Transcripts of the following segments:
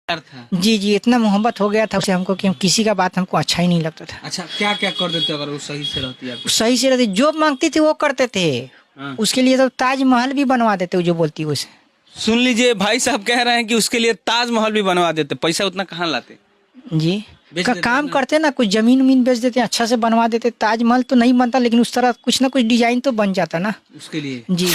प्यार था। जी जी, इतना मोहब्बत हो गया था उसे हमको कि किसी का बात हमको अच्छा ही नहीं लगता था। अच्छा, क्या क्या कर देते अगर वो सही से रहती आपको? सही से रहते, जो मांगती थी वो करते थे। हाँ। उसके लिए तो ताजमहल भी बनवा देते, वो जो बोलती उसे। सुन लीजिए, भाई साहब कह रहे हैं कि उसके लिए ताजमहल भी बनवा देते। पैसा उतना कहाँ लाते? जी बेच का देते काम ना। करते ना, कुछ जमीन उमीन बेच देते, अच्छा से बनवा देते। ताजमहल तो नहीं बनता, लेकिन उस तरह कुछ ना कुछ डिजाइन तो बन जाता ना। उसके लिए जी,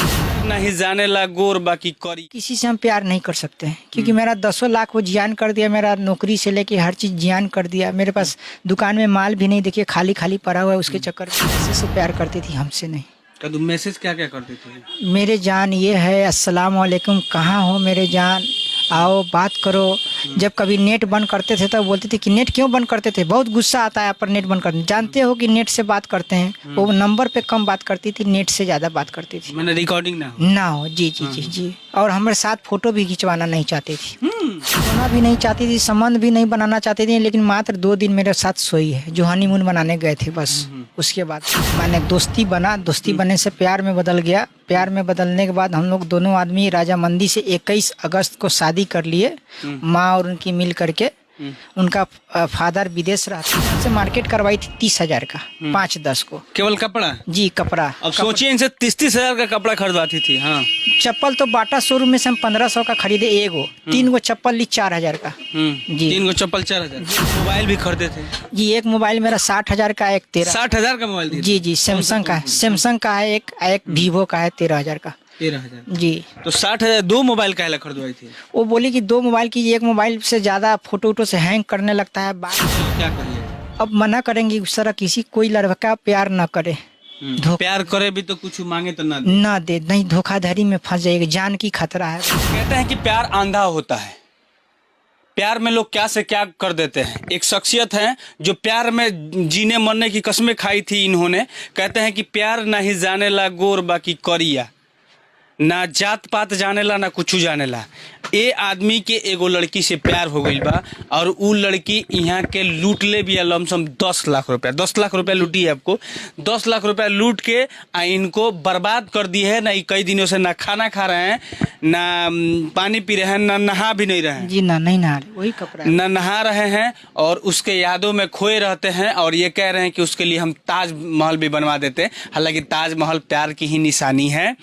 नहीं जाने ला गोर बाकी करी। किसी से हम प्यार नहीं कर सकते हैं, क्योंकि मेरा 10 लाख वो जियान कर दिया। मेरा नौकरी से लेके हर चीज जियान कर दिया। मेरे पास दुकान में माल भी नहीं, देखिए खाली खाली पड़ा हुआ है। उसके चक्कर में किसी से प्यार करती थी, हमसे नहीं। कदू मैसेज क्या क्या करते थे? मेरे जान ये है, अस्सलाम वालेकुम, कहाँ हो मेरे जान, आओ बात करो। जब कभी नेट बंद करते थे तब बोलते थे कि नेट क्यों बंद करते थे, बहुत गुस्सा आता है आप पर नेट बंद करते। जानते हो कि नेट से बात करते हैं। वो नंबर पे कम बात करती थी, नेट से ज़्यादा बात करती थी। मैंने रिकॉर्डिंग ना हो। ना हो, जी जी जी जी। और हमारे साथ फोटो भी खिंचवाना नहीं चाहती थी, सोना भी नहीं चाहती थी, संबंध भी नहीं बनाना चाहती थी। लेकिन मात्र 2 दिन मेरे साथ सोई है, जो हनीमून बनाने गए थे बस। उसके बाद मैंने दोस्ती बना, दोस्ती बनने से प्यार में बदल गया। प्यार में बदलने के बाद हम लोग दोनों आदमी राजामंदी से 21 अगस्त को शादी कर लिए, माँ और उनकी मिल करके। उनका फादर विदेश रहते हैं, उनसे मार्केट करवाई थी 30,000 का, 5-10 को। केवल कपड़ा? जी, कपड़ा। अब सोचिए, इनसे 30-30 हजार का कपड़ा खरीदवाती थी। हाँ। चप्पल तो बाटा शोरूम में से हम 1500 का खरीदे एगो। 3 गो चप्पल ली 4,000 का। जी। 3 गो चप्पल 4,000। मोबाइल भी खरीदे थे? जी, एक मोबाइल मेरा 60,000 का, एक 13। 60,000 का मोबाइल दिया? जी जी, सैमसंग का है, सैमसंग का है एक वीवो का है 13,000 का। 13,000? जी। तो 60,000 दो मोबाइल काहे ला खरीदवाई थी? वो बोली कि 2 मोबाइल की, एक मोबाइल से ज़्यादा फोटो वोटो से हैंग करने लगता है। बात क्या करिए? अब मना करेंगे उस तरह किसी, कोई लड़का प्यार ना करे, प्यार करे भी तो कुछ मांगे तो ना दे। ना दे, नहीं धोखाधड़ी में फंस जाएगा, जान की खतरा है। कहते हैं कि प्यार आंधा होता है। प्यार में लोग क्या से क्या कर देते हैं। एक शख्सियत है जो प्यार में जीने मरने की कस्में खाई थी इन्होंने। कहते हैं कि प्यार ना ही जाने ला गोर बाकी करिया, ना जात पात जाने ला, ना कुछ जाने ला। ए आदमी के एगो लड़की से प्यार हो गई बा, और उ लड़की यहाँ के लूट ले भी लमसम 10 लाख रुपया। 10 लाख रुपया लूटी है आपको। 10 लाख रुपया लूट के इनको बर्बाद कर दी है। ना कई दिनों से ना खाना खा रहे हैं, ना पानी पी रहे हैं, ना नहा भी नहीं रहे हैं। जी ना, नहीं नहा रहे, वही कपड़ा है। न नहा रहे हैं, और उसके यादों में खोए रहते हैं। और ये कह रहे हैं कि उसके लिए हम ताजमहल भी बनवा देते। हालांकि ताजमहल प्यार की ही निशानी है।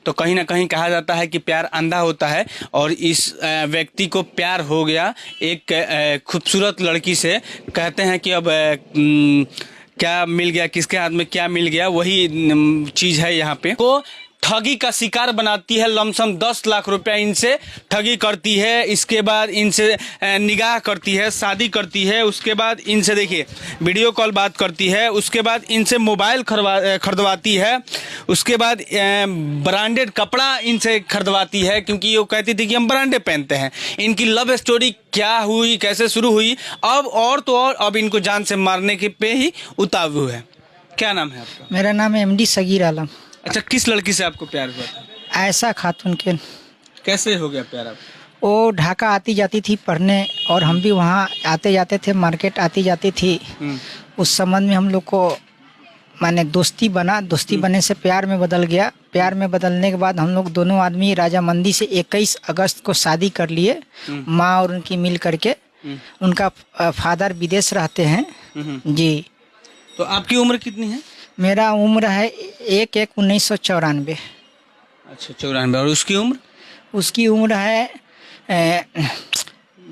तो कहीं ना कहीं कहा जाता है कि प्यार अंधा होता है, और इस व्यक्ति को प्यार हो गया एक खूबसूरत लड़की से। कहते हैं कि अब क्या मिल गया, किसके हाथ में क्या मिल गया, वही चीज़ है यहाँ पे। को ठगी का शिकार बनाती है, लमसम 10 लाख रुपया इनसे ठगी करती है। इसके बाद इनसे निगाह करती है, शादी करती है। उसके बाद इनसे देखिए वीडियो कॉल बात करती है। उसके बाद इनसे मोबाइल खरीदवाती है। उसके बाद ब्रांडेड कपड़ा इनसे खरीदवाती है, क्योंकि वो कहती थी कि हम ब्रांडेड पहनते हैं। इनकी लव स्टोरी क्या हुई, कैसे शुरू हुई, अब और तो और अब इनको जान से मारने के पे ही उतारू है। क्या नाम है आपका? मेरा नाम है MD सगीर आलम। अच्छा, किस लड़की से आपको प्यार हुआ था? ऐसा खातून के। कैसे हो गया प्यार आपको? वो ढाका आती जाती थी पढ़ने, और हम भी वहाँ आते जाते थे, मार्केट आती जाती थी। उस संबंध में हम लोग को माने दोस्ती बना, दोस्ती बनने से प्यार में बदल गया। प्यार में बदलने के बाद हम लोग दोनों आदमी राजामंदी से 21 अगस्त को शादी कर लिए, माँ और उनकी मिल करके। उनका फादर विदेश रहते हैं। जी। तो आपकी उम्र कितनी है? मेरा उम्र है 1/1/1994। अच्छा, 94। और उसकी उम्र? उसकी उम्र है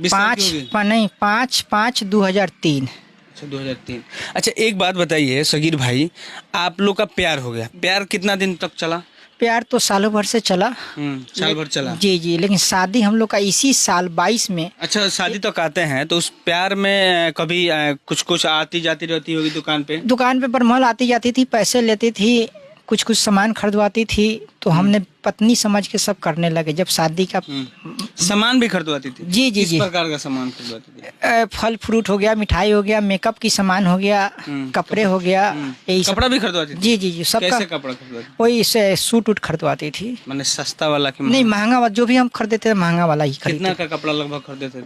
5/5/2003। अच्छा, 2003। अच्छा, एक बात बताइए सगीर भाई, आप लोग का प्यार हो गया, प्यार कितना दिन तक चला? प्यार तो सालों भर से चला। साल भर चला? जी जी, लेकिन शादी हम लोग का इसी साल 22 में। अच्छा, शादी तो कहते हैं, तो उस प्यार में कभी कुछ कुछ आती जाती रहती होगी दुकान पे? दुकान पे बरमहल आती जाती थी, पैसे लेती थी, कुछ कुछ सामान खरीदवाती थी। तो हमने पत्नी समझ के सब करने लगे। जब शादी का सामान भी खरीदवाती थी? जी जी किस जी, प्रकार का सामान खरीदवाती थी? फल फ्रूट हो गया, मिठाई हो गया, मेकअप की सामान हो गया, कपड़े हो गया, यही सब। कपड़ा भी खरीदवाती थी? जी जी जी, सब। कैसे कपड़ा खरीदवाती? वही से सूट उट खरीदवाती थी। मैंने सस्ता वाला कि नहीं, महंगा वाला, जो भी हम खरीदते थे महंगा वाला ही खरीदते। कितना का कपड़ा लगभग खरीदते?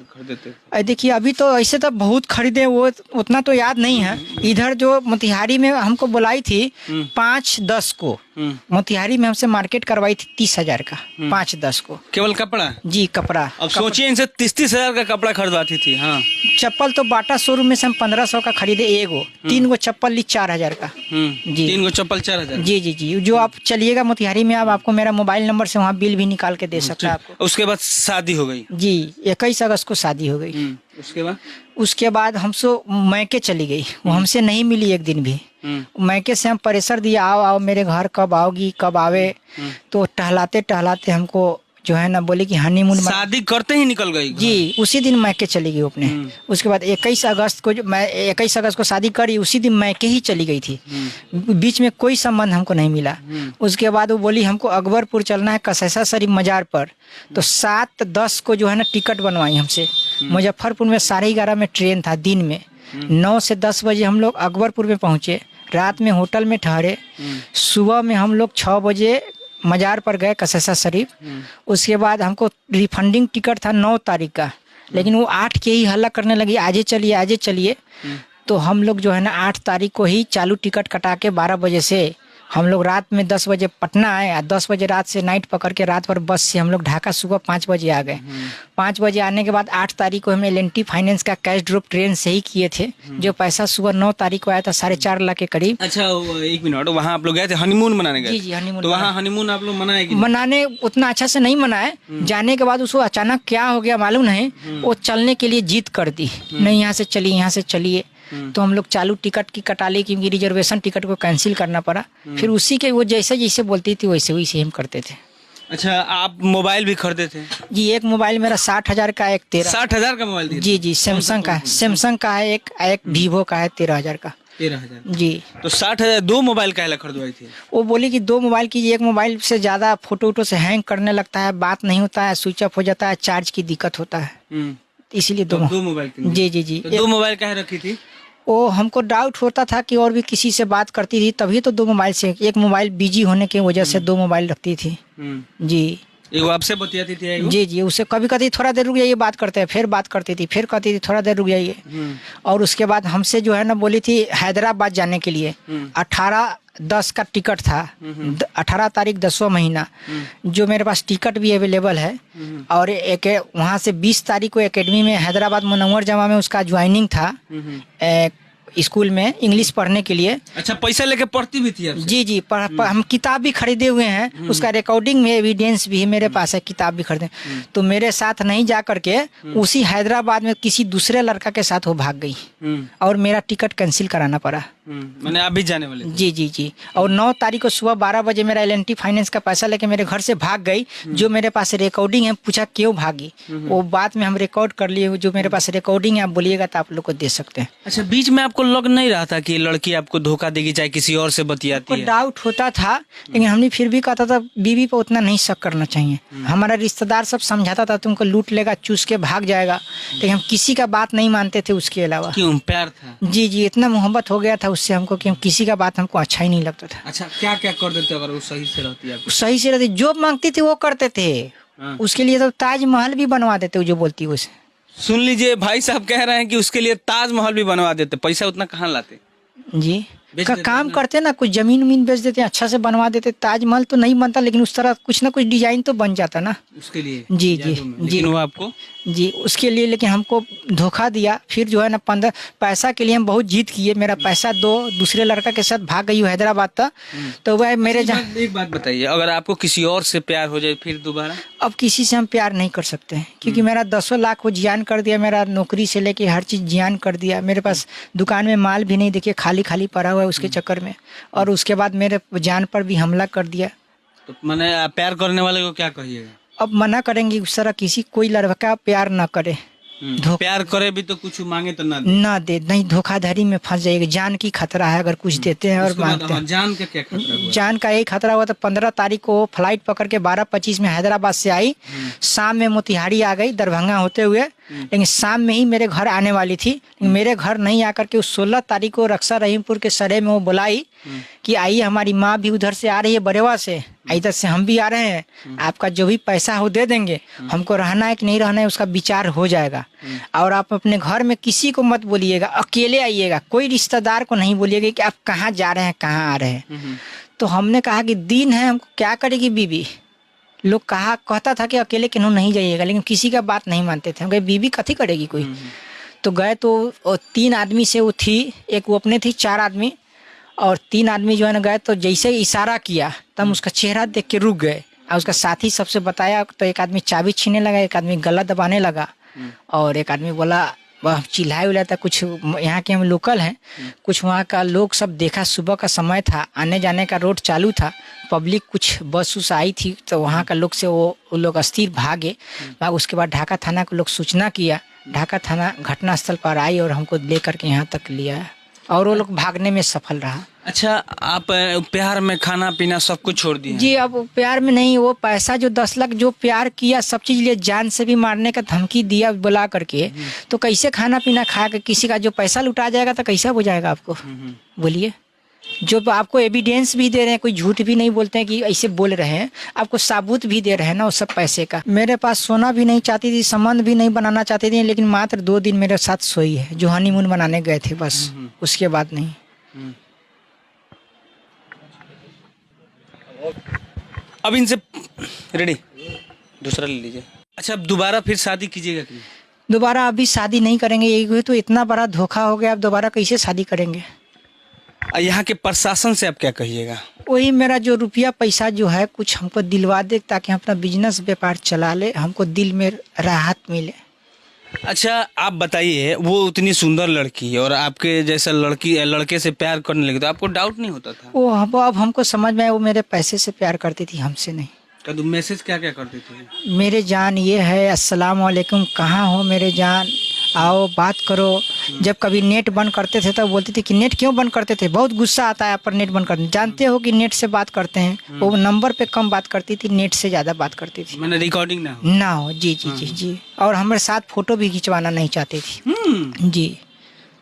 देखिए, अभी तो ऐसे तो बहुत खरीदे, वो उतना तो याद नहीं है। इधर जो मोतिहारी में हमको बुलाई थी 5-10 को, मोतिहारी में हमसे मार्केट मार्केट करवाई थी 30,000 का 5-10 को। केवल कपड़ा? जी कपड़ा। अब सोचिए इनसे 30-30 हजार का कपड़ा खरीदवाती थी। हाँ, चप्पल तो बाटा शोरूम में से हम 1500 का खरीदे एगो, 3 गो चप्पल ली 4,000 का। जी 3 गो चप्पल 4,000? जी जी जी। जो आप चलिएगा मोतिहारी में, आप आपको मेरा मोबाइल नंबर से वहाँ बिल भी निकाल के दे सकता है आपको। उसके बाद शादी हो गई? जी 21 अगस्त को शादी हो गई। उसके बाद हमसे मैके चली गई, वो हमसे नहीं मिली एक दिन भी। मैके से हम प्रेशर दिया, आओ आओ मेरे घर, कब आओगी कब आवे। तो टहलाते टहलाते हमको जो है ना बोले कि हनीमून शादी करते ही निकल गई? जी उसी दिन मैके चली गई अपने। उसके बाद 21 अगस्त को मैं 21 अगस्त को शादी करी, उसी दिन मैके ही चली गई थी। बीच में कोई संबंध हमको नहीं मिला। उसके बाद वो बोली हमको अकबरपुर चलना है कसैसा शरीफ मजार पर। तो 7-10 को जो है ना टिकट बनवाई हमसे। मुजफ्फरपुर में 11:30 में ट्रेन था दिन में। 9 से 10 बजे हम लोग अकबरपुर में पहुँचे, रात में होटल में ठहरे। सुबह में हम लोग 6 बजे मजार पर गए कसैसा शरीफ। उसके बाद हमको रिफंडिंग टिकट था 9 तारीख का, लेकिन वो 8 के ही हल्ला करने लगी, आजे चलिए आजे चलिए। तो हम लोग जो है ना 8 तारीख को ही चालू टिकट कटा के 12 बजे से हम लोग रात में 10 बजे पटना आए। 10 बजे रात से नाइट पकड़ के रात भर बस से हम लोग ढाका सुबह 5 बजे आ गए। 5 बजे आने के बाद 8 तारीख को हम L&T फाइनेंस का कैश ड्रॉप ट्रेन से ही किए थे, जो पैसा सुबह 9 तारीख को आया था 4.5 लाख के करीब। अच्छा 1 मिनट, वहाँ आप लोग गए थे हनीमून मनाने गए? जी जी हनीमून। तो वहाँ हनीमून आप लोग मनाए कि? मनाने उतना अच्छा से नहीं मनाए। जाने के बाद उसको अचानक क्या हो गया मालूम नहीं, वो चलने के लिए जिद कर दी, नहीं यहाँ से चलिए यहाँ से चलिए। तो हम लोग चालू टिकट की कटा ली, क्योंकि रिजर्वेशन टिकट को कैंसिल करना पड़ा। फिर उसी के वो जैसे जैसे बोलती थी वैसे वैसे हम करते थे। अच्छा आप मोबाइल भी खरीदे थे? जी एक मोबाइल मेरा 60,000 का, एक 13। 60,000 का मोबाइल दिया? जी जी सैमसंग का, सैमसंग का है एक वीवो का है 13,000 का। 13,000? जी। तो 60,000 2 मोबाइल काहे ला खरीदवाई थी? वो बोली कि 2 मोबाइल की, एक मोबाइल से ज़्यादा फोटो वोटो से हैंग करने लगता है, बात नहीं होता है, स्विच ऑफ हो जाता है, चार्ज की दिक्कत होता है, इसीलिए 2 मोबाइल। जी जी जी। 2 मोबाइल काहे रखी थी? वो हमको डाउट होता था कि और भी किसी से बात करती थी, तभी तो 2 मोबाइल से, एक मोबाइल बिजी होने की वजह से 2 मोबाइल रखती थी। जी एगो आपसे बतियाती थी? एगो? जी जी उसे कभी कहती थोड़ा देर रुक जाइए बात करते हैं, फिर बात करती थी, फिर कहती थी थोड़ा देर रुक जाइए। और उसके बाद हमसे जो है ना बोली थी हैदराबाद जाने के लिए। 18/10 का टिकट था, 18 तारीख 10वां महीना, जो मेरे पास टिकट भी अवेलेबल है। और एक वहाँ से 20 तारीख को एकेडमी में हैदराबाद मुनव्वर जमा में उसका ज्वाइनिंग था स्कूल में इंग्लिश पढ़ने के लिए। अच्छा पैसा लेके पढ़ती भी थी आपसे? जी जी हम किताब भी खरीदे हुए हैं, उसका रिकॉर्डिंग में एविडेंस भी है मेरे पास है, किताब भी खरीदे। तो मेरे साथ नहीं जा करके उसी हैदराबाद में किसी दूसरे लड़का के साथ वो भाग गई और मेरा टिकट कैंसिल कराना पड़ा। मैंने आप भी जाने वाले? जी जी जी। और 9 तारीख को सुबह 12 बजे मेरा L&T फाइनेंस का पैसा लेके मेरे घर से भाग गई। जो मेरे पास रिकॉर्डिंग है, पूछा क्यों भागी, वो बात में हम रिकॉर्ड कर लिए, जो मेरे पास रिकॉर्डिंग है आप बोलिएगा तो आप लोग को दे सकते हैं। अच्छा बीच में आपको लग नहीं रहा था कि लड़की आपको धोखा देगी, चाहे किसी और से बतियाती है? डाउट होता था, लेकिन हमने फिर भी कहता था बीवी पे उतना नहीं शक करना चाहिए। हमारा रिश्तेदार सब समझाता था तुमको लूट लेगा, चूस के भाग जाएगा, लेकिन हम किसी का बात नहीं मानते थे उसके अलावा। क्यों? प्यार था? जी जी इतना मोहब्बत हो गया था उससे हमको कि हम किसी का बात हमको अच्छा ही नहीं लगता था। अच्छा क्या क्या कर देते अगर वो सही से रहती? सही से रहती, जो मांगती थी वो करते थे। उसके लिए तो ताजमहल भी बनवा देते जो बोलती उसे। सुन लीजिए भाई साहब कह रहे हैं कि उसके लिए ताजमहल भी बनवा देते, पैसा उतना कहाँ लाते? जी काम करते ना, कुछ जमीन उमीन बेच देते, अच्छा से बनवा देते। ताजमहल तो नहीं बनता, लेकिन उस तरह कुछ ना कुछ डिजाइन तो बन जाता ना उसके लिए। जी जी जी वो आपको जी उसके लिए, लेकिन हमको धोखा दिया। फिर जो है ना 15 पैसा के लिए हम बहुत जीत किए, मेरा पैसा दो, दूसरे लड़का के साथ भाग गई हैदराबाद तक। तो वह मेरे एक बात बताइए, अगर आपको किसी और से प्यार हो जाए फिर दोबारा? अब किसी से हम प्यार नहीं कर सकते हैं, क्योंकि मेरा 10 लाख वो जियान कर दिया, मेरा नौकरी से लेके हर चीज़ जियान कर दिया। मेरे पास दुकान में माल भी नहीं, देखिए खाली खाली पड़ा हुआ है उसके चक्कर में। और उसके बाद मेरे जान पर भी हमला कर दिया। तो मैंने प्यार करने वाले को क्या कहिएगा? अब मना करेंगे उस तरह किसी कोई लड़का प्यार ना करे, प्यार करे भी तो कुछ मांगे तो ना दे, नहीं धोखाधड़ी में फंस जाएगा। जान की खतरा है अगर कुछ देते हैं और मांगते हैं। जान का क्या खतरा हुआ? जान का यही खतरा हुआ। तो 15 तारीख को फ्लाइट पकड़ के 12:25 में हैदराबाद से आई, शाम में मोतिहारी आ गई दरभंगा होते हुए, लेकिन शाम में ही मेरे घर आने वाली थी। मेरे घर नहीं आकर के उस 16 तारीख को रक्षा रहीमपुर के सरे में वो बुलाई कि आइए हमारी माँ भी उधर से आ रही है बरेवा से, इधर से हम भी आ रहे हैं, आपका जो भी पैसा हो दे देंगे, हमको रहना है कि नहीं रहना है उसका विचार हो जाएगा। और आप अपने घर में किसी को मत बोलिएगा, अकेले आइएगा, कोई रिश्तेदार को नहीं बोलिएगा कि आप कहाँ जा रहे हैं कहाँ आ रहे हैं। तो हमने कहा कि दिन है, हमको क्या करेगी बीबी। लोग कहता था कि अकेले केनू नहीं जाइएगा, लेकिन किसी का बात नहीं मानते थे। हम कहे बीबी कथी करेगी कोई। तो गए तो 3 आदमी से वो थी, एक वो अपने थी, 4 आदमी और 3 आदमी जो है ना गए। तो जैसे इशारा किया तो हम उसका चेहरा देख के रुक गए और उसका साथी सबसे बताया। तो एक आदमी चाबी छीनने लगा, एक आदमी गला दबाने लगा और एक आदमी बोला, वह चिल्लाए उल्लाया था। कुछ यहाँ के हम लोकल हैं, कुछ वहाँ का लोग सब देखा, सुबह का समय था, आने जाने का रोड चालू था, पब्लिक कुछ बस उस आई थी। तो वहाँ का लोग से वो लोग अस्थिर भागे। उसके बाद ढाका थाना को लोग सूचना किया, ढाका थाना घटनास्थल पर आई और हमको लेकर के यहाँ तक लिया और वो लोग भागने में सफल रहा। अच्छा, आप प्यार में खाना पीना सब कुछ छोड़ दिए? जी, अब प्यार में नहीं, वो पैसा जो 10 लाख जो प्यार किया सब चीज़ लिए, जान से भी मारने का धमकी दिया बुला करके, तो कैसे खाना पीना खा के किसी का जो पैसा लुटा जाएगा तो कैसा हो जाएगा आपको, बोलिए। जो आपको एविडेंस भी दे रहे हैं, कोई झूठ भी नहीं बोलते हैं कि ऐसे बोल रहे हैं, आपको सबूत भी दे रहे हैं ना वो सब पैसे का। मेरे पास सोना भी नहीं चाहती थी, संबंध भी नहीं बनाना चाहती थी, लेकिन मात्र 2 दिन मेरे साथ सोई है, जो हनीमून बनाने गए थे बस, उसके बाद नहीं। अब इनसे रेडी दूसरा ले लीजिए। अच्छा, अब दोबारा फिर शादी कीजिएगा कि नहीं? दोबारा अभी शादी नहीं करेंगे, यही तो इतना बड़ा धोखा हो गया, अब दोबारा कैसे शादी करेंगे। यहाँ के प्रशासन से आप क्या कहिएगा? वही मेरा जो रुपया पैसा जो है कुछ हमको दिलवा दे, ताकि हम अपना बिजनेस व्यापार चला ले, हमको दिल में राहत मिले। अच्छा, आप बताइए, वो उतनी सुंदर लड़की और आपके जैसा लड़के से प्यार करने लगी तो आपको डाउट नहीं होता था? वो अब हमको समझ में आया, वो मेरे पैसे से प्यार करती थी, हमसे नहीं। तो मैसेज क्या क्या करते थे? मेरे जान ये है, अस्सलाम वालेकुम, कहाँ हो मेरे जान, आओ बात करो। जब कभी नेट बंद करते थे तब बोलती थी कि नेट क्यों बंद करते थे, बहुत गुस्सा आता है आप पर नेट बंद करने, जानते हो कि नेट से बात करते हैं। वो नंबर पे कम बात करती थी, नेट से ज़्यादा बात करती थी। मैंने रिकॉर्डिंग ना हो। जी जी जी जी। और हमारे साथ फोटो भी खिंचवाना नहीं चाहती थी। जी।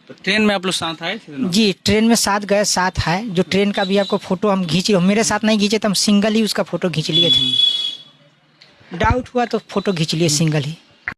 तो ट्रेन में आप लोग साथ आए थे ना? जी, ट्रेन में साथ गए, साथ आए। जो ट्रेन का भी आपको फोटो हम खींचे, मेरे साथ नहीं खींचे तो हम सिंगल ही उसका फोटो खींच लिए थे। डाउट हुआ तो फोटो खींच लिए सिंगल ही।